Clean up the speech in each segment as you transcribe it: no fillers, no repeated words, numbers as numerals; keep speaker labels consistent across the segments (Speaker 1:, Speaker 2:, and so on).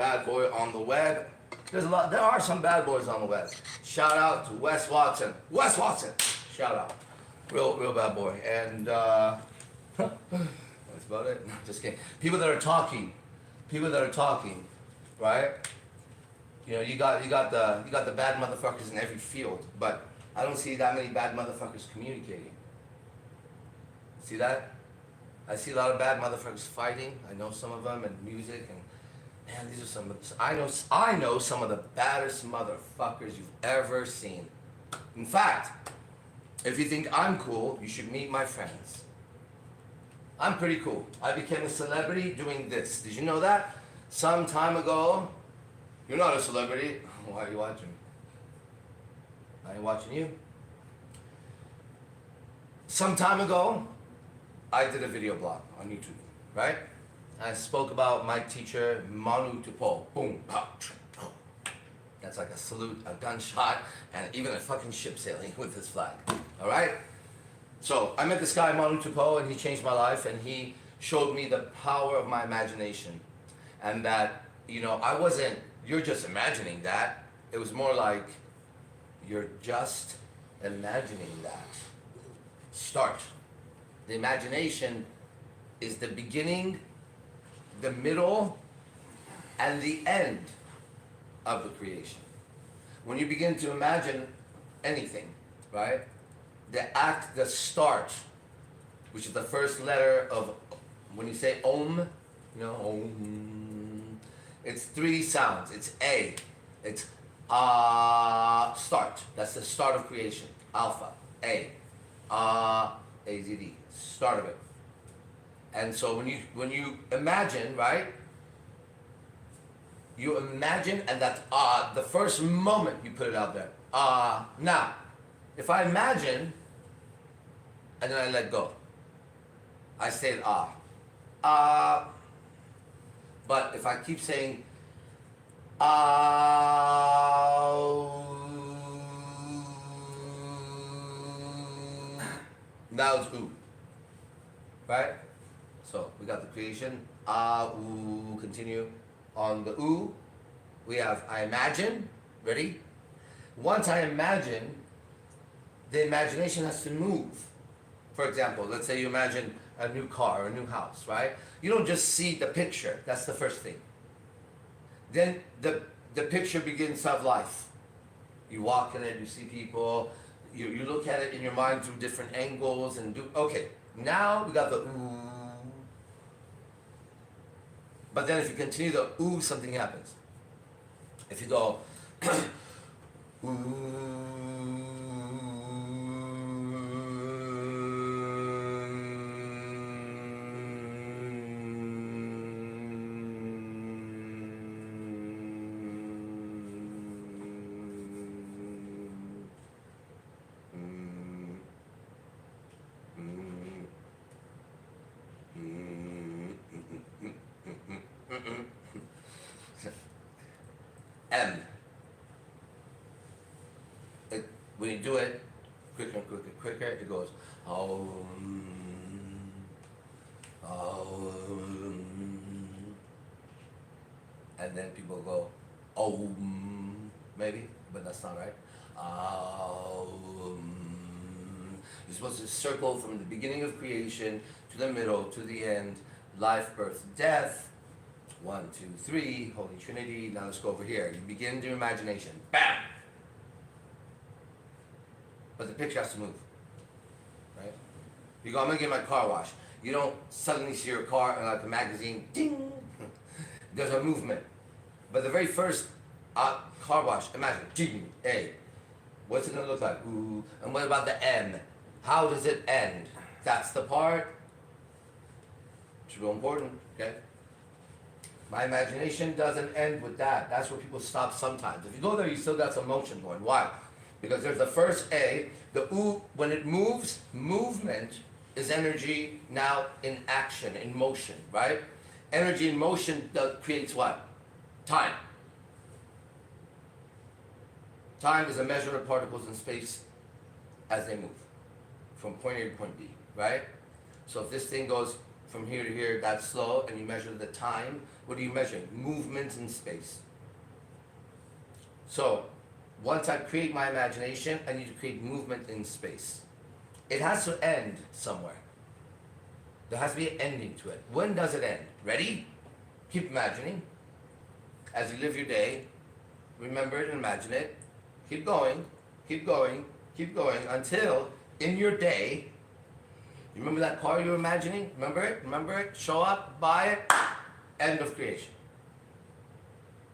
Speaker 1: bad boy on the web. There are some bad boys on the web. Shout out to Wes Watson. Wes Watson. Shout out. Real bad boy. And that's about it. Just kidding. People that are talking. Right? You know, you got the bad motherfuckers in every field, but I don't see that many bad motherfuckers communicating. See that? I see a lot of bad motherfuckers fighting. I know some of them, and music, and man, these are some. I know some of the baddest motherfuckers you've ever seen. In fact, if you think I'm cool, you should meet my friends. I'm pretty cool. I became a celebrity doing this. Did you know that? Some time ago. You're not a celebrity. Why are you watching me? I ain't watching you. Some time ago, I did a video blog on YouTube, right? I spoke about my teacher, Manu Tupo. Boom, pop, boom. That's like a salute, a gunshot, and even a fucking ship sailing with his flag. All right? So I met this guy, Manu Tupo, and he changed my life, and he showed me the power of my imagination. And that, you know, you're just imagining that. It was more like, you're just imagining that. Start. The imagination is the beginning, the middle, and the end of the creation. When you begin to imagine anything, right? The start, which is the first letter of, when you say Om, you know, Om, it's 3 sounds. It's A, it's start. That's the start of creation. Alpha, A, AZD, start of it. And so when you imagine, right? You imagine, and that's the first moment you put it out there. Now, if I imagine, and then I let go, I say but if I keep saying now it's ooh, right? So we got the creation, ooh, continue. On the ooh, we have I imagine, ready? Once I imagine, the imagination has to move. For example, let's say you imagine a new car or a new house, right? You don't just see the picture, that's the first thing. Then the picture begins to have life. You walk in it, you see people, you look at it in your mind through different angles and okay, now we got the ooh. But then if you continue the ooh, something happens. If you go ooh, M. When you do it quicker, it goes and then people go maybe, but that's not right. You're supposed to circle from the beginning of creation to the middle to the end, life, birth, death. 1, 2, 3, Holy Trinity. Now let's go over here. You begin your imagination. Bam! But the picture has to move. Right? You go, I'm gonna get my car washed. You don't suddenly see your car in like a magazine. Ding! There's a movement. But the very first car wash, imagine, ding, A. What's it gonna look like? Ooh. And what about the M? How does it end? That's the part. It's real important, okay? My imagination doesn't end with that. That's where people stop sometimes. If you go there, you still got some motion going. Why? Because there's the first A, the ooh, when it moves, movement is energy now in action, in motion, right? Energy in motion creates what? Time. Time is a measure of particles in space as they move from point A to point B, right? So if this thing goes from here to here, that's slow, and you measure the time. What are you measuring? Movement in space. So, once I create my imagination, I need to create movement in space. It has to end somewhere. There has to be an ending to it. When does it end? Ready? Keep imagining. As you live your day, remember it and imagine it. Keep going, keep going, keep going until in your day, you remember that car you were imagining? Remember it? Remember it? Show up, buy it, end of creation.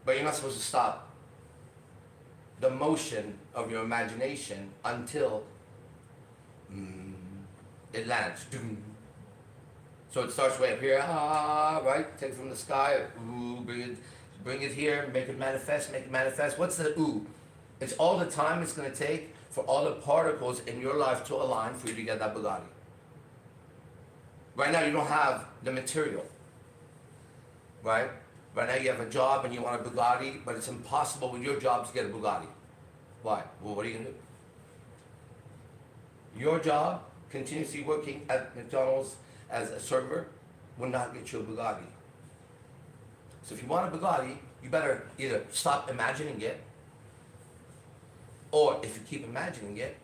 Speaker 1: But you're not supposed to stop the motion of your imagination until it lands. So it starts way up here, right? Take it from the sky, ooh, bring it here, make it manifest, make it manifest. What's the ooh? It's all the time it's going to take for all the particles in your life to align for you to get that Bugatti. Right now you don't have the material, right? Right now you have a job and you want a Bugatti, but it's impossible with your job to get a Bugatti. Why? Well, what are you going to do? Your job, continuously working at McDonald's as a server, will not get you a Bugatti. So if you want a Bugatti, you better either stop imagining it, or if you keep imagining it,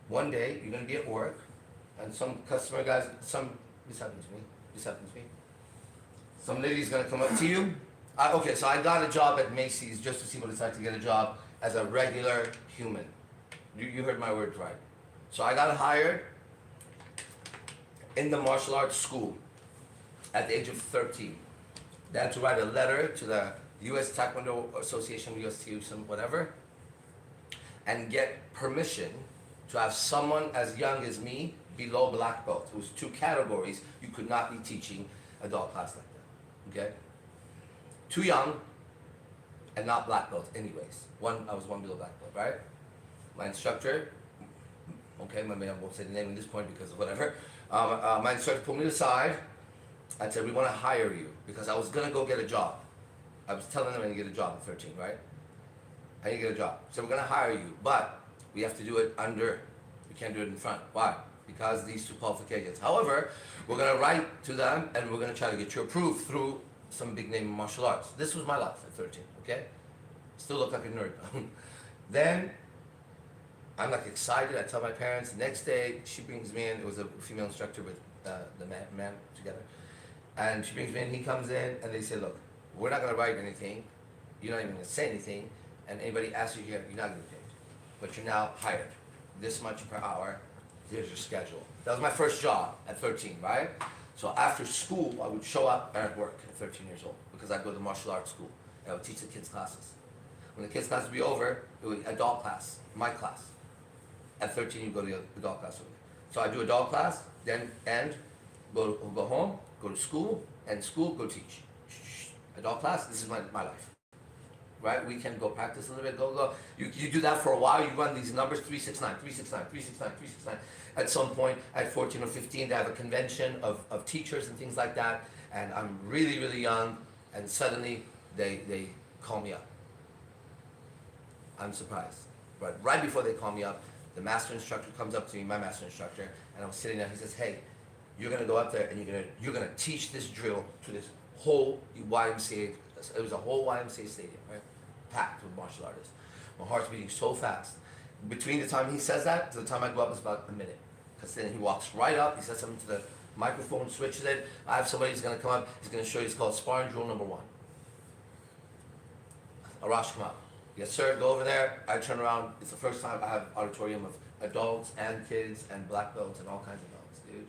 Speaker 1: one day you're going to be at work, and some customer guys, this happens to me. Some lady's going to come up to you. Okay, so I got a job at Macy's just to see what it's like to get a job as a regular human. You heard my words right. So I got hired in the martial arts school at the age of 13. They had to write a letter to the U.S. Taekwondo Association, UST, some whatever, and get permission to have someone as young as me below black belt. It was 2 categories. You could not be teaching adult class like that. Okay? Too young and not black belt anyways. I was one below black belt, right? My instructor, okay, I won't say the name at this point because of whatever. My instructor pulled me aside and said, we want to hire you, because I was going to go get a job. I was telling them I need to get a job at 13, right? I need to get a job. So we're going to hire you, but we have to do it under. We can't do it in front. Why? Because these 2 qualifications. However, we're going to write to them and we're going to try to get you approved through some big name in martial arts. This was my life at 13, okay? Still look like a nerd. Then I'm like excited. I tell my parents. The next day, she brings me in. It was a female instructor with the man together. And she brings me in. He comes in, and they say, look, we're not going to write anything. You're not even going to say anything. And anybody asks you here, you're not going to get paid. But you're now hired. This much per hour. Here's your schedule. That was my first job at 13, right? So after school, I would show up and I'd work at 13 years old, because I'd go to martial arts school. And I would teach the kids' classes. When the kids' class would be over, it would be adult class, my class. At 13, you go to the adult class with me. So I do adult class, then go home, go to school, and school, go teach. Adult class, this is my life. Right? We can go practice a little bit, go. You do that for a while, you run these numbers, 369, 369, 369, 369. At some point, at 14 or 15, they have a convention of teachers and things like that, and I'm really, really young, and suddenly they call me up. I'm surprised. But right before they call me up, the master instructor comes up to me, my master instructor, and I was sitting there. He says, "Hey, you're gonna go up there and you're gonna teach this drill to this whole YMCA. It was a whole YMCA stadium, right? Packed with martial artists. My heart's beating so fast. Between the time he says that to the time I go up is about a minute, because then he walks right up. He says something to the microphone, switches it. I have somebody who's gonna come up. He's gonna show you. It's called sparring drill number 1. Arash, come out. Yes, sir, go over there. I turn around. It's the first time I have auditorium of adults and kids and black belts and all kinds of belts, dude.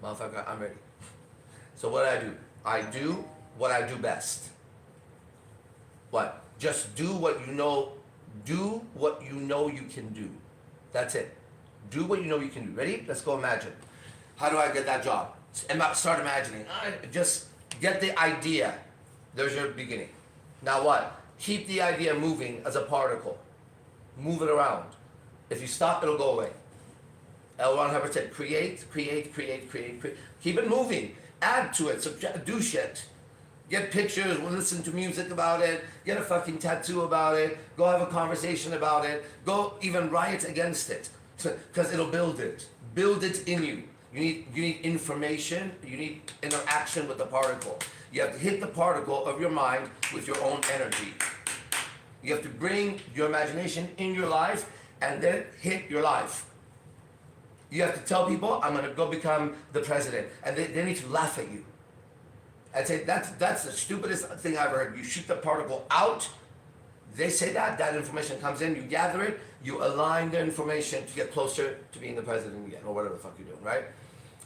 Speaker 1: Motherfucker, I'm ready. So what do? I do what I do best. What? Just do what you know. Do what you know you can do. That's it. Do what you know you can do. Ready? Let's go imagine. How do I get that job? Start imagining. Just get the idea. There's your beginning. Now what? Keep the idea moving as a particle. Move it around. If you stop, it'll go away. L. Ron Hubbard said, create. Keep it moving. Add to it. Do shit. Get pictures, listen to music about it, get a fucking tattoo about it, go have a conversation about it, go even riot against it, because it'll build it. Build it in you. You need information. You need interaction with the particle. You have to hit the particle of your mind with your own energy. You have to bring your imagination in your life and then hit your life. You have to tell people, I'm going to go become the president. And they need to laugh at you. I'd say that's the stupidest thing I've ever heard. You shoot the particle out. They say that information comes in, you gather it, you align the information to get closer to being the president again, or whatever the fuck you're doing, right?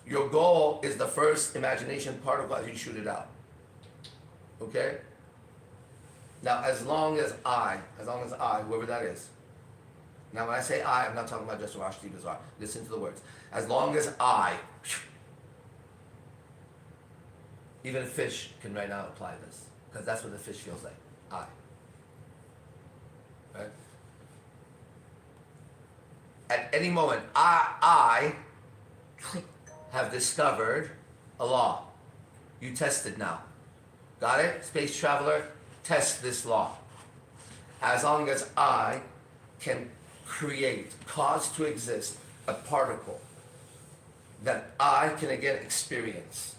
Speaker 1: Your goal is the first imagination particle as you shoot it out. Okay? Now, as long as I, whoever that is, now when I say I, I'm not talking about just Rosh Bazar. Listen to the words. As long as I, even a fish can right now apply this, because that's what the fish feels like. I. Right? At any moment, I have discovered a law. You test it now. Got it? Space traveler, test this law. As long as I can create, cause to exist a particle that I can again experience,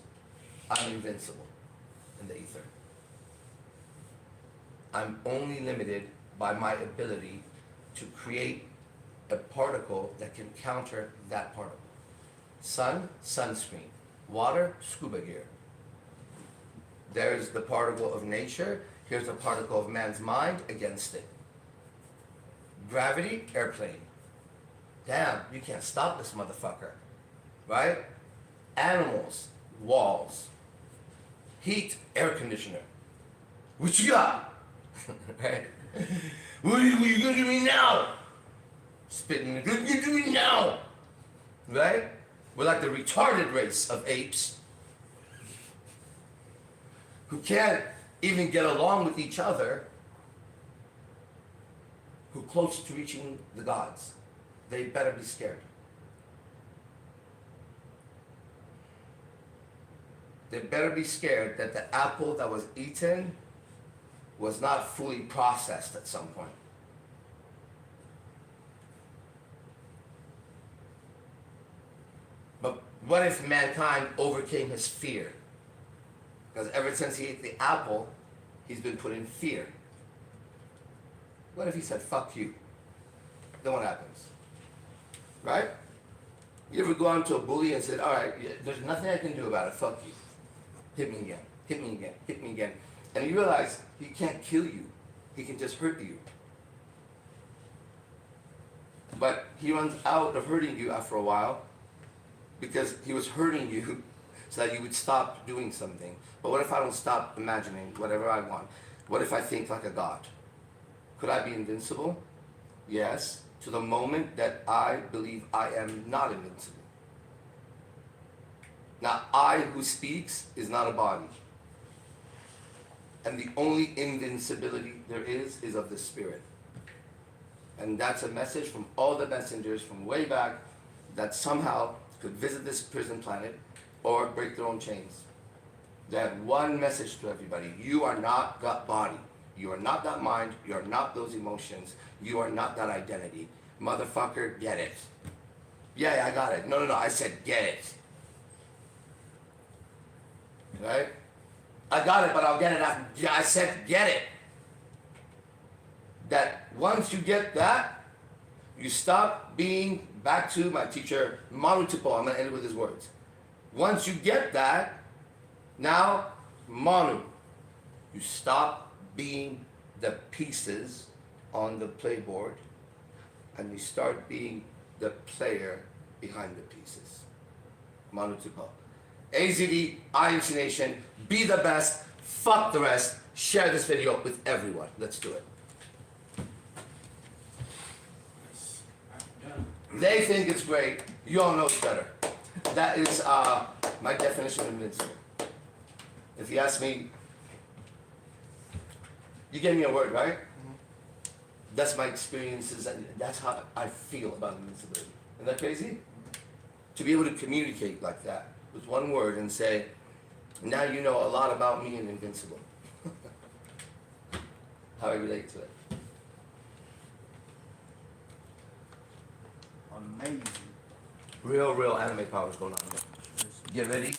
Speaker 1: I'm invincible in the ether. I'm only limited by my ability to create a particle that can counter that particle. Sun, sunscreen. Water, scuba gear. There's the particle of nature. Here's the particle of man's mind against it. Gravity, airplane. Damn, you can't stop this motherfucker. Right? Animals, walls. Heat, air conditioner. What you got? Right? What are you gonna do me now? Spitting. What are you gonna do me now? Right? We're like the retarded race of apes who can't even get along with each other, who are close to reaching the gods. They better be scared. They better be scared that the apple that was eaten was not fully processed at some point. But what if mankind overcame his fear? Because ever since he ate the apple, he's been put in fear. What if he said, fuck you? Then what happens? Right? You ever go on to a bully and said, all right, there's nothing I can do about it, fuck you. Hit me again, hit me again, hit me again. And you realize he can't kill you. He can just hurt you. But he runs out of hurting you after a while because he was hurting you so that you would stop doing something. But what if I don't stop imagining whatever I want? What if I think like a god? Could I be invincible? Yes, to the moment that I believe I am not invincible. Now, I who speaks is not a body. And the only invincibility there is of the spirit. And that's a message from all the messengers from way back that somehow could visit this prison planet or break their own chains. They had one message to everybody. You are not that body. You are not that mind. You are not those emotions. You are not that identity. Motherfucker, get it. Yeah, I got it. No, I said get it. Right? I got it, but I'll get it after. Yeah, I said get it. That once you get that, you stop being, back to my teacher, Manu Tipo, I'm going to end it with his words. Once you get that, now, Manu, you stop being the pieces on the playboard and you start being the player behind the pieces. Manu Tipo. AZD, IMC Nation, be the best, fuck the rest, share this video with everyone. Let's do it. They think it's great, you all know it's better. That is my definition of invincible. If you ask me, you gave me a word, right? Mm-hmm. That's my experiences, and that's how I feel about invincibility. Isn't that crazy? To be able to communicate like that with one word and say, now you know a lot about me and invincible. How I relate to it.
Speaker 2: Amazing.
Speaker 1: Real anime powers going on here. Get ready.